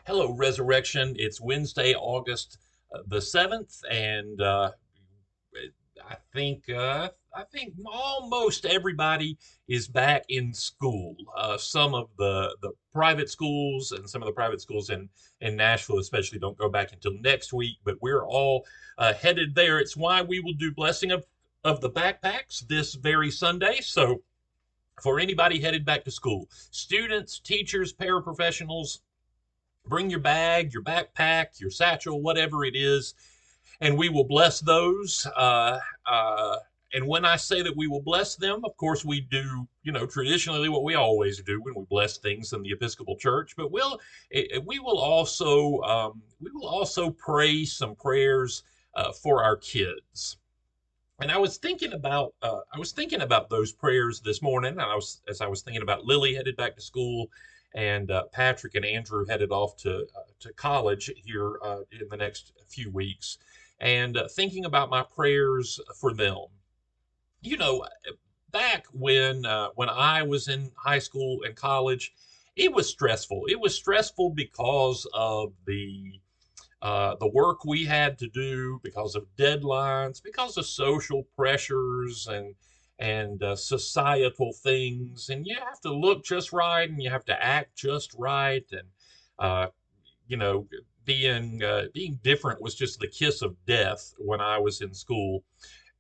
Hello, Resurrection. It's Wednesday, August the 7th, and I think almost everybody is back in school. Some of the private schools and some of the private schools in Nashville, especially, don't go back until next week. But we're all headed there. It's why we will do blessing of the backpacks this very Sunday. So for anybody headed back to school, students, teachers, paraprofessionals, bring your bag, your backpack, your satchel, whatever it is, and we will bless those. And when I say that we will bless them, of course, we do, traditionally what we always do when we bless things in the Episcopal Church. But we will also pray some prayers for our kids. And I was thinking about those prayers this morning. And as I was thinking about Lily headed back to school, and Patrick and Andrew headed off to college here in the next few weeks, and thinking about my prayers for them. You know, back when I was in high school and college, it was stressful. It was stressful because of the work we had to do, because of deadlines, because of social pressures and societal things, and you have to look just right and you have to act just right, and uh, you know, being different was just the kiss of death when I was in school,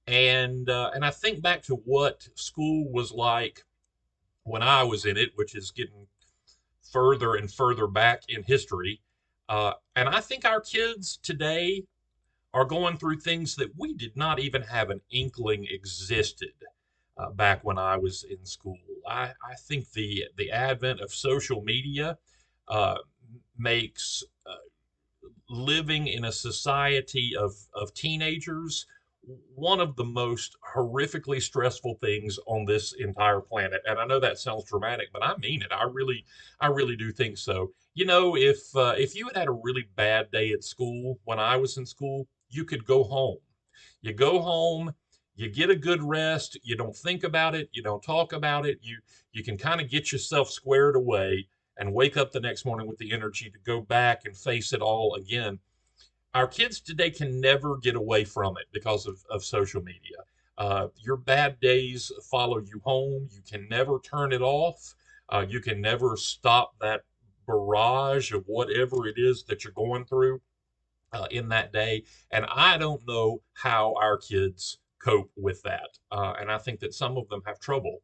and I think back to what school was like when I was in it, which is getting further and further back in history. And I think our kids today are going through things that we did not even have an inkling existed back when I was in school. I think the advent of social media uh, makes living in a society of teenagers one of the most horrifically stressful things on this entire planet. And I know that sounds dramatic, but I mean it. I really do think so. If you had a really bad day at school when I was in school, you could go home. You go home, you get a good rest, you don't think about it, you don't talk about it, you can kind of get yourself squared away and wake up the next morning with the energy to go back and face it all again. Our kids today can never get away from it because of social media. Your bad days follow you home. You can never turn it off. You can never stop that barrage of whatever it is that you're going through in that day. And I don't know how our kids cope with that. And I think that some of them have trouble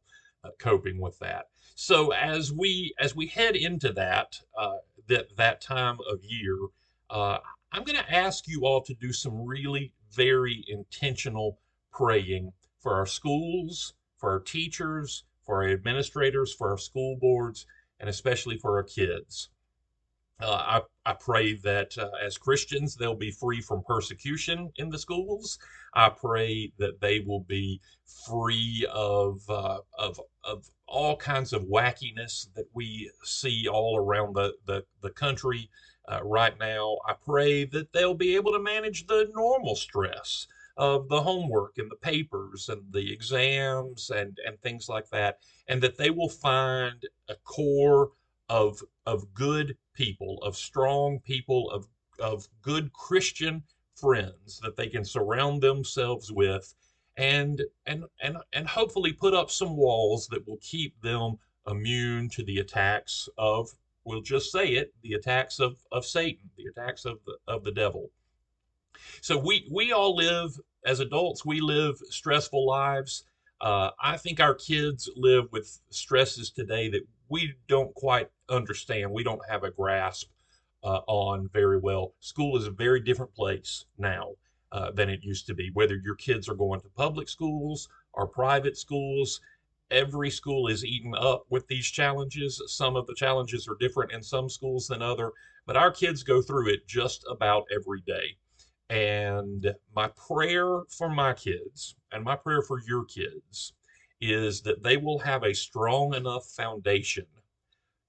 coping with that. So as we head into that time of year, uh, I'm going to ask you all to do some really very intentional praying for our schools, for our teachers, for our administrators, for our school boards, and especially for our kids. I pray that as Christians, they'll be free from persecution in the schools. I pray that they will be free of all kinds of wackiness that we see all around the country right now. I pray that they'll be able to manage the normal stress of the homework and the papers and the exams and things like that, and that they will find a core of good people, of strong people, of good Christian friends that they can surround themselves with, and hopefully put up some walls that will keep them immune to the attacks of, we'll just say it, the attacks of Satan, the attacks of the devil. So we all live, as adults, we live stressful lives. I think our kids live with stresses today that we don't quite understand. We don't have a grasp on very well. School is a very different place now than it used to be. Whether your kids are going to public schools or private schools, every school is eaten up with these challenges. Some of the challenges are different in some schools than other, but our kids go through it just about every day. And my prayer for my kids and my prayer for your kids is that they will have a strong enough foundation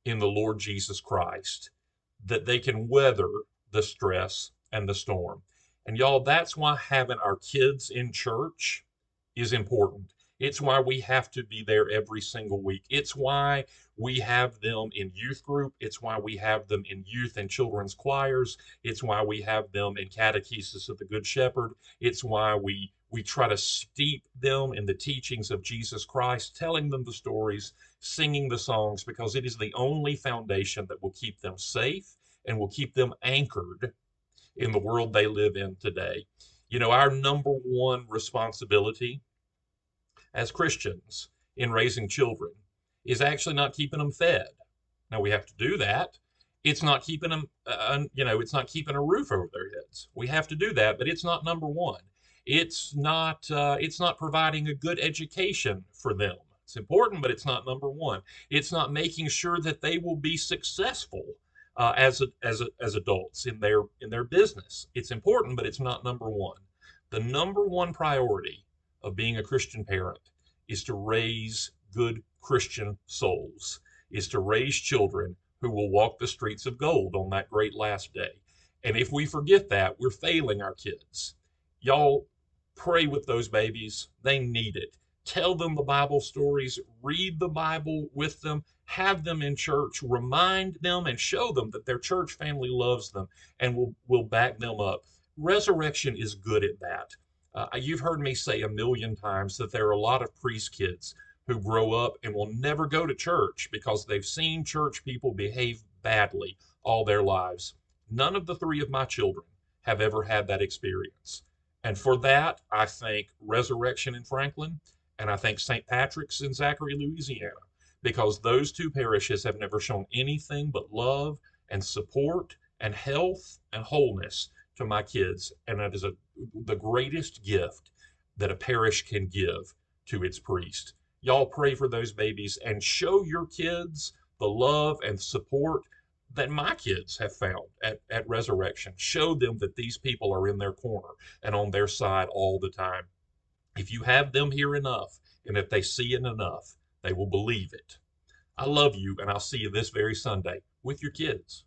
in the Lord Jesus Christ that they can weather the stress and the storm. And y'all, that's why having our kids in church is important. It's why we have to be there every single week. It's why we have them in youth group. It's why we have them in youth and children's choirs. It's why we have them in catechesis of the Good Shepherd. It's why we try to steep them in the teachings of Jesus Christ, telling them the stories, singing the songs, because it is the only foundation that will keep them safe and will keep them anchored in the world they live in today. You know, our number one responsibility as Christians in raising children is actually not keeping them fed. Now we have to do that. It's not keeping them, it's not keeping a roof over their heads. We have to do that, but it's not number one. It's not providing a good education for them. It's important, but it's not number one. It's not making sure that they will be successful as adults in their business. It's important, but it's not number one. The number one priority of being a Christian parent is to raise good Christian souls, is to raise children who will walk the streets of gold on that great last day. And if we forget that, we're failing our kids. Y'all pray with those babies. They need it. Tell them the Bible stories, read the Bible with them, have them in church, remind them and show them that their church family loves them and will back them up. Resurrection is good at that. You've heard me say a million times that there are a lot of priest kids who grow up and will never go to church because they've seen church people behave badly all their lives. None of the three of my children have ever had that experience. And for that, I thank Resurrection in Franklin, and I thank St. Patrick's in Zachary, Louisiana, because those two parishes have never shown anything but love and support and health and wholeness to my kids. And that is the greatest gift that a parish can give to its priest. Y'all pray for those babies and show your kids the love and support that my kids have found at Resurrection. Show them that these people are in their corner and on their side all the time. If you have them here enough, and if they see it enough, they will believe it. I love you, and I'll see you this very Sunday with your kids.